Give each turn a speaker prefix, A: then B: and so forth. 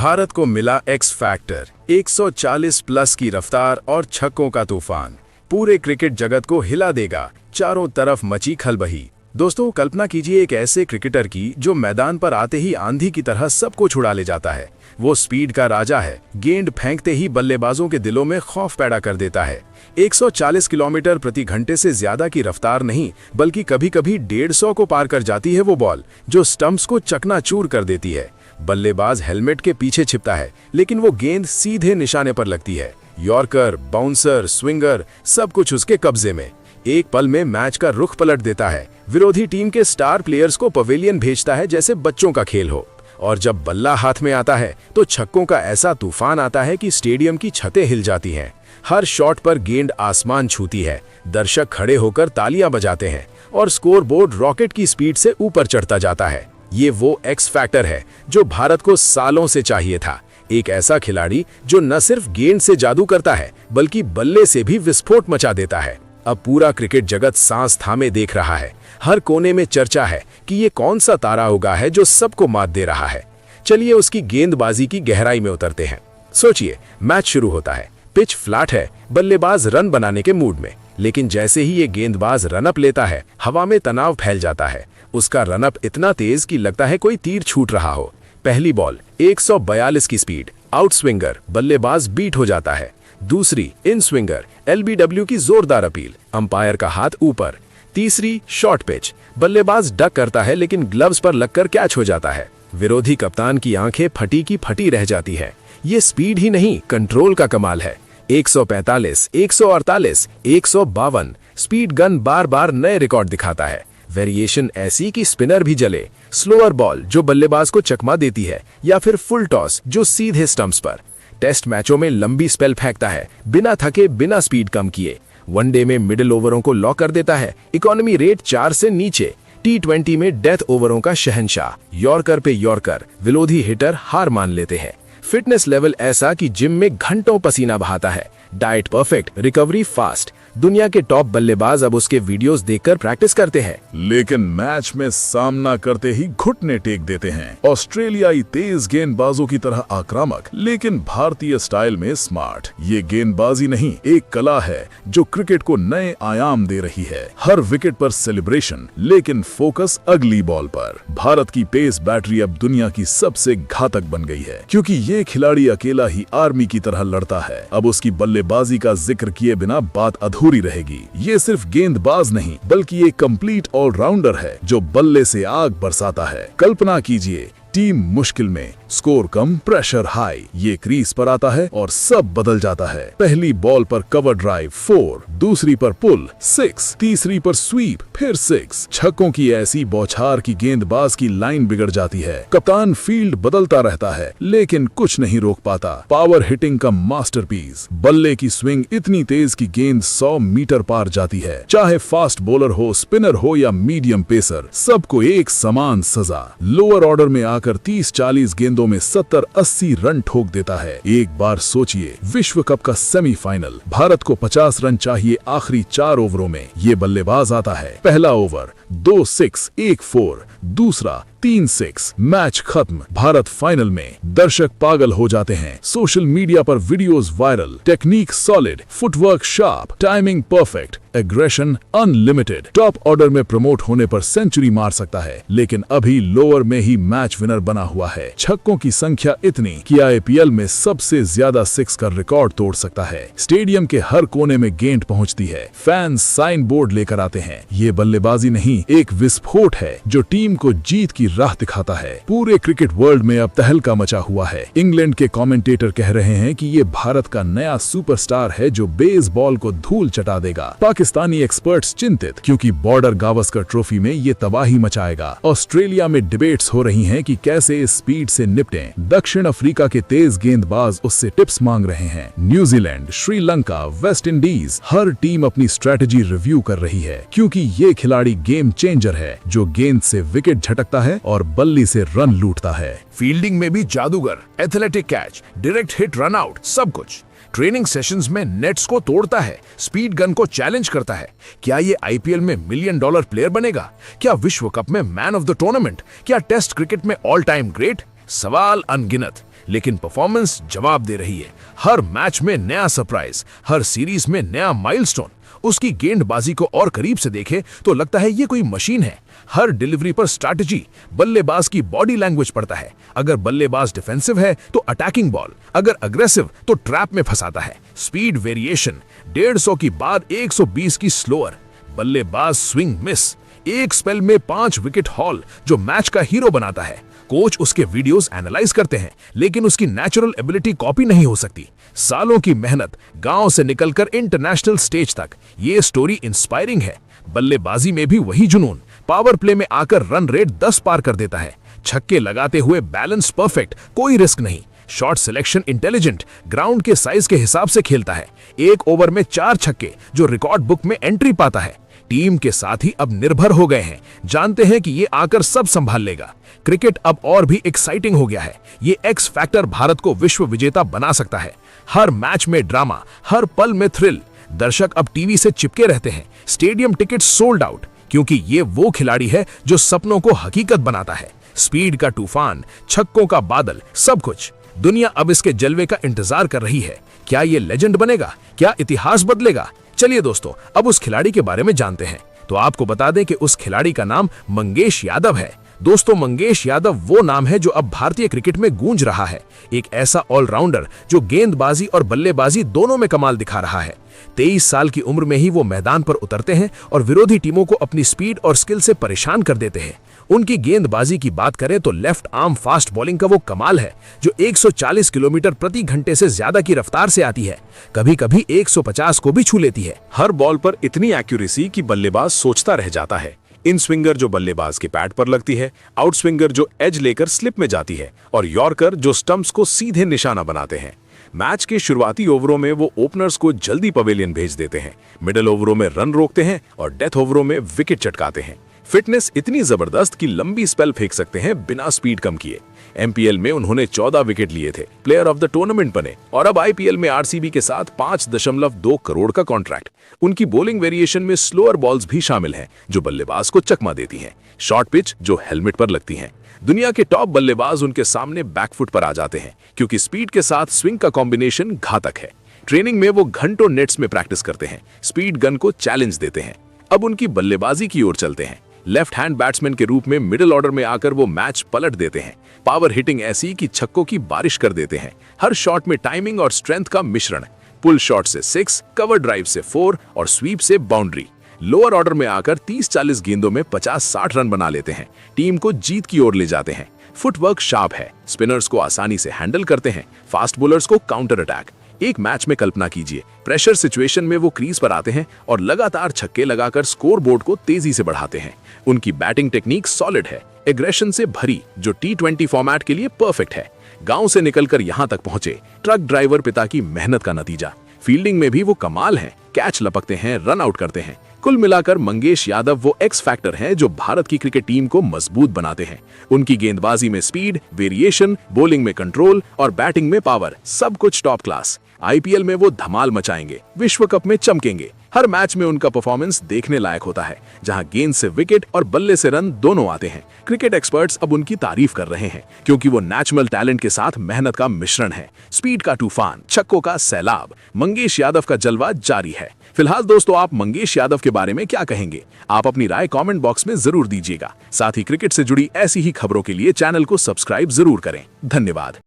A: भारत को मिला x factor, 140 plus की रफ्तार और छक्कों का तूफान पूरे क्रिकेट जगत को हिला देगा। चारों तरफ मची खलबली। दोस्तों, कल्पना कीजिए एक ऐसे क्रिकेटर की जो मैदान पर आते ही आंधी की तरह सबको छुड़ा ले जाता है। वो स्पीड का राजा है, गेंद फेंकते ही बल्लेबाजों के दिलों में खौफ पैदा कर देता है। 140 किलोमीटर प्रति घंटे से ज्यादा की रफ्तार नहीं, बल्कि कभी कभी 150 को पार कर जाती है वो बॉल, जो स्टंप्स को चकनाचूर कर देती है। बल्लेबाज हेलमेट के पीछे छिपता है, लेकिन वो गेंद सीधे निशाने पर लगती है। यॉर्कर, बाउंसर, स्विंगर, सब कुछ उसके कब्जे में। एक पल में मैच का रुख पलट देता है। विरोधी टीम के स्टार प्लेयर्स को पवेलियन भेजता है जैसे बच्चों का खेल हो। और जब बल्ला हाथ में आता है तो छक्कों का ऐसा तूफान आता है कि स्टेडियम की छतें हिल जाती हैं। हर शॉट पर गेंद आसमान छूती है, दर्शक खड़े होकर तालियां बजाते हैं और स्कोरबोर्ड रॉकेट की स्पीड से ऊपर चढ़ता जाता है। ये वो एक्स फैक्टर है जो भारत को सालों से चाहिए था। एक ऐसा खिलाड़ी जो न सिर्फ गेंद से जादू करता है, बल्कि बल्ले से भी विस्फोट मचा देता है। अब पूरा क्रिकेट जगत सांस थामे देख रहा है। हर कोने में चर्चा है कि ये कौन सा तारा उगा है जो सबको मात दे रहा है। चलिए उसकी गेंदबाजी की गहराई में उतरते हैं। सोचिए, मैच शुरू होता है, पिच फ्लैट है, बल्लेबाज रन बनाने के मूड में। लेकिन जैसे ही ये गेंदबाज रनअप लेता है, हवा में तनाव फैल जाता है। उसका रनअप इतना तेज कि लगता है कोई तीर छूट रहा हो। पहली बॉल 142 की स्पीड, आउट स्विंगर, बल्लेबाज बीट हो जाता है। दूसरी इन स्विंगर, एलबीडब्ल्यू की जोरदार अपील, अंपायर का हाथ ऊपर। तीसरी शॉर्ट पिच, बल्लेबाज डक करता है लेकिन ग्लव्स पर लगकर कैच हो जाता है। विरोधी कप्तान की आंखें फटी की फटी रह जाती है। ये स्पीड ही नहीं, कंट्रोल का कमाल है। 145, 148, 152, स्पीड गन बार बार नए रिकॉर्ड दिखाता है। वेरिएशन ऐसी कि स्पिनर भी जले। स्लोअर बॉल जो बल्लेबाज को चकमा देती है, या फिर फुल टॉस जो सीधे स्टंप्स पर। टेस्ट मैचों में लंबी स्पेल फेंकता है, बिना थके, बिना स्पीड कम किए। वनडे में मिडिल ओवरों को लॉक कर देता है, इकोनॉमी रेट 4 से नीचे। T20 में डेथ ओवरों का शहंशाह। यॉर्कर पे यॉर्कर, विरोधी हिटर हार मान लेते हैं। फिटनेस लेवल ऐसा कि जिम में घंटों पसीना बहाता है। Diet perfect, recovery fast. दुनिया के टॉप बल्लेबाज अब उसके वीडियोस देखकर प्रैक्टिस करते हैं।
B: लेकिन मैच में सामना करते ही घुटने टेक देते हैं। ऑस्ट्रेलियाई तेज गेंदबाजों की तरह आक्रामक, लेकिन भारतीय स्टाइल में स्मार्ट। ये गेंदबाजी नहीं, एक कला है जो क्रिकेट को नए आयाम दे रही है। हर विकेट पर सेलिब्रेशन, लेकिन फोकस अगली बॉल पर। भारत की पेस बैटरी अब दुनिया की सबसे घातक बन गई है, क्योंकि ये खिलाड़ी अकेला ही आर्मी की तरह लड़ता है। अब उसकी बल्लेबाजी का जिक्र किए बिना बात अधूरी रहेगी। ये सिर्फ गेंदबाज नहीं, बल्कि एक कंप्लीट ऑलराउंडर है जो बल्ले से आग बरसाता है। कल्पना कीजिए, टीम मुश्किल में, स्कोर कम, प्रेशर हाई। ये क्रीज पर आता है और सब बदल जाता है। पहली बॉल पर कवर ड्राइव 4, दूसरी पर पुल 6, तीसरी पर स्वीप, फिर 6। छक्कों की ऐसी बौछार की गेंदबाज की लाइन बिगड़ जाती है। कप्तान फील्ड बदलता रहता है, लेकिन कुछ नहीं रोक पाता। पावर हिटिंग का मास्टरपीस। बल्ले की स्विंग इतनी तेज कि गेंद 100 मीटर पार जाती है। चाहे फास्ट बॉलर हो, स्पिनर हो या मीडियम पेसर, सबको एक समान सजा। लोअर ऑर्डर में आकर 30-40 गेंदों में 70-80 रन ठोक देता है। एक बार सोचिए, विश्व कप का सेमीफाइनल, भारत को 50 रन चाहिए आखिरी 4 ओवरों में। ये बल्लेबाज आता है, पहला ओवर 2 6, 1 4, दूसरा 3 6, मैच खत्म। भारत फाइनल में। दर्शक पागल हो जाते हैं। सोशल मीडिया पर videos viral. Technique solid, footwork sharp, timing perfect, aggression unlimited. Top order में प्रमोट होने पर सेंचुरी मार सकता है, लेकिन अभी लोअर में ही मैच विनर बना हुआ है। छक्कों की संख्या इतनी कि IPL में सबसे ज्यादा 6 का रिकॉर्ड तोड़ सकता है। स्टेडियम के हर कोने में गेंद पहुंचती है। फैंस साइन बोर्ड लेकर आते हैं। ये बल्लेबाजी नहीं, एक विस्फोट है जो टीम को जीत की राह दिखाता है। पूरे क्रिकेट वर्ल्ड में अब तहलका मचा हुआ है। इंग्लैंड के कमेंटेटर कह रहे हैं कि ये भारत का नया सुपरस्टार है जो बेसबॉल को धूल चटा देगा। पाकिस्तानी एक्सपर्ट्स चिंतित, क्योंकि बॉर्डर गावस्कर ट्रॉफी में ये तबाही मचाएगा। ऑस्ट्रेलिया में डिबेट्स हो रही हैं कि कैसे इस स्पीड से निपटें। दक्षिण अफ्रीका के तेज गेंदबाज उससे टिप्स मांग रहे हैं। न्यूजीलैंड, श्रीलंका, वेस्ट इंडीज, हर टीम अपनी स्ट्रेटजी रिव्यू कर रही है, क्योंकि ये खिलाड़ी गेम चेंजर है जो गेंद से विकेट झटकता है और बल्ली से रन लूटता है।
C: फील्डिंग में भी जादूगर, athletic catch, direct hit, run out, सब कुछ। ट्रेनिंग सेशंस में नेट्स को तोड़ता है, स्पीड गन को चैलेंज करता है। क्या ये IPL में $1 मिलियन प्लेयर बनेगा? क्या विश्व कप में मैन ऑफ द टूर्नामेंट? क्या टेस्ट क्रिकेट में ऑल टाइम ग्रेट? सवाल अनगिनत, लेकिन परफॉर्मेंस जवाब दे रही है। हर मैच में नया सरप्राइज, हर सीरीज में नया माइलस्टोन। उसकी गेंदबाजी को और करीब से देखें तो लगता है ये कोई मशीन है। हर डिलीवरी पर स्ट्रैटेजी, बल्लेबाज की बॉडी लैंग्वेज पड़ता है। अगर बल्लेबाज डिफेंसिव है तो अटैकिंग बॉल, अगर अग्रेसिव तो ट्रैप में फंसाता है। स्पीड वेरिएशन, 150 की बाद 120 की स्लोअर। बल्लेबाज स्विंग मिस, एक स्पेल में 5 विकेट हॉल जो मैच का हीरो बनाता है। कोच उसके वीडियोस एनालाइज करते हैं, लेकिन उसकी नेचुरल एबिलिटी कॉपी नहीं हो सकती। सालों की मेहनत, गांव से निकलकर इंटरनेशनल स्टेज तक, ये स्टोरी इंस्पायरिंग है। बल्लेबाजी में भी वही जुनून, पावर प्ले में आकर रन रेट 10 पार कर देता है। छक्के लगाते हुए बैलेंस परफेक्ट, कोई रिस्क नहीं। शॉट सिलेक्शन इंटेलिजेंट, ग्राउंड के साइज के हिसाब से खेलता है। एक ओवर में 4 छक्के जो रिकॉर्ड बुक में एंट्री पाता है। टीम के साथ ही अब निर्भर हो गए हैं, जानते हैं कि ये आकर सब संभाल लेगा। क्रिकेट अब और भी एक्साइटिंग हो गया है। ये एक्स फैक्टर भारत को विश्व विजेता बना सकता है। हर मैच में ड्रामा, हर पल में थ्रिल। दर्शक अब टीवी से चिपके रहते हैं। स्टेडियम टिकट सोल्ड आउट, क्योंकि ये वो खिलाड़ी है जो सपनों को हकीकत बनाता है। स्पीड का तूफान, छक्कों का बादल, सब कुछ। दुनिया अब इसके जलवे का इंतजार कर रही है। क्या ये लेजेंड बनेगा? क्या इतिहास बदलेगा? चलिए दोस्तों, अब उस खिलाड़ी के बारे में जानते हैं। तो आपको बता दें कि उस खिलाड़ी का नाम मंगेश यादव है। दोस्तों, मंगेश यादव वो नाम है जो अब भारतीय क्रिकेट में गूंज रहा है। एक ऐसा ऑलराउंडर जो गेंदबाजी और बल्लेबाजी दोनों में कमाल दिखा रहा है। 23 साल की उम्र में ही वो मैदान पर उतरते हैं और विरोधी टीमों को अपनी स्पीड और स्किल से परेशान कर देते हैं। उनकी गेंदबाजी की बात करें तो लेफ्ट आर्म फास्ट बॉलिंग का वो कमाल है जो 140 किलोमीटर प्रति घंटे से ज्यादा की रफ्तार से आती है। कभी कभी 150 को भी छू लेती है।
A: हर बॉल पर इतनी एक्यूरेसी कि बल्लेबाज सोचता रह जाता है। इन स्विंगर जो बल्लेबाज के पैड पर लगती है, आउट स्विंगर जो एज लेकर स्लिप में जाती है, और यॉर्कर जो स्टंप्स को सीधे निशाना बनाते हैं। मैच के शुरुआती ओवरों में वो ओपनर्स को जल्दी पवेलियन भेज देते हैं, मिडिल ओवरों में रन रोकते हैं और डेथ ओवरों में विकेट चटकाते हैं। फिटनेस इतनी जबरदस्त कि लंबी स्पेल फेंक सकते हैं बिना स्पीड कम किए। एमपीएल में उन्होंने 14 विकेट लिए थे, प्लेयर ऑफ द टूर्नामेंट बने, और अब आईपीएल में आरसीबी के साथ 5.2 करोड़ का कॉन्ट्रैक्ट। उनकी बॉलिंग वेरिएशन में स्लोअर बॉल्स भी शामिल हैं जो बल्लेबाज को चकमा देती हैं। शॉर्ट पिच जो हेलमेट पर लगती हैं। दुनिया के टॉप बल्लेबाज उनके सामने बैकफुट पर आ जाते हैं, क्योंकि स्पीड के साथ स्विंग का कॉम्बिनेशन घातक है। ट्रेनिंग में वो घंटों नेट्स में प्रैक्टिस करते हैं, स्पीड गन को चैलेंज देते हैं। अब उनकी बल्लेबाजी की ओर चलते हैं। लेफ्ट हैंड बैट्समैन के रूप में मिडिल ऑर्डर में आकर वो मैच पलट देते हैं। पावर हिटिंग ऐसी कि छक्कों की बारिश कर देते हैं। हर शॉट में टाइमिंग और स्ट्रेंथ का मिश्रण। पुल शॉट से 6, कवर ड्राइव से 4 और स्वीप से बाउंड्री। लोअर ऑर्डर में आकर 30-40 गेंदों में 50-60 रन बना लेते हैं। टीम को जीत की ओर ले जाते हैं। फुटवर्क शार्प है, स्पिनर्स को आसानी से हैंडल करते हैं, फास्ट बॉलर्स को काउंटर अटैक। एक मैच में कल्पना कीजिए, प्रेशर सिचुएशन में वो क्रीज पर आते हैं और लगातार छक्के लगाकर स्कोर बोर्ड को तेजी से बढ़ाते हैं। उनकी बैटिंग टेक्निक सॉलिड है, एग्रेशन से भरी, जो T20 फॉर्मेट के लिए परफेक्ट है। गांव से निकलकर यहां तक पहुंचे, ट्रक ड्राइवर पिता की मेहनत का नतीजा। फील्डिंग में भी वो कमाल है, कैच लपकते हैं, रन आउट करते हैं। कुल मिलाकर मंगेश यादव वो एक्स फैक्टर हैं जो भारत की क्रिकेट टीम को मजबूत बनाते हैं। उनकी गेंदबाजी में स्पीड, वेरिएशन, बॉलिंग में कंट्रोल और बैटिंग में पावर, सब कुछ टॉप क्लास। आईपीएल में वो धमाल मचाएंगे, विश्व कप में चमकेंगे। हर मैच में उनका परफॉर्मेंस देखने लायक होता है, जहां गेंद से विकेट और बल्ले से रन दोनों आते हैं। क्रिकेट एक्सपर्ट्स अब उनकी तारीफ कर रहे हैं, क्योंकि वो नेचुरल टैलेंट के साथ मेहनत का मिश्रण है। स्पीड का तूफान, छक्कों का सैलाब, मंगेश यादव का जलवा जारी है। फिलहाल दोस्तों, आप मंगेश यादव के बारे में क्या कहेंगे? आप अपनी राय कमेंट बॉक्स में जरूर दीजिएगा। साथ ही क्रिकेट से जुड़ी ऐसी ही खबरों के लिए चैनल को सब्सक्राइब जरूर करें। धन्यवाद।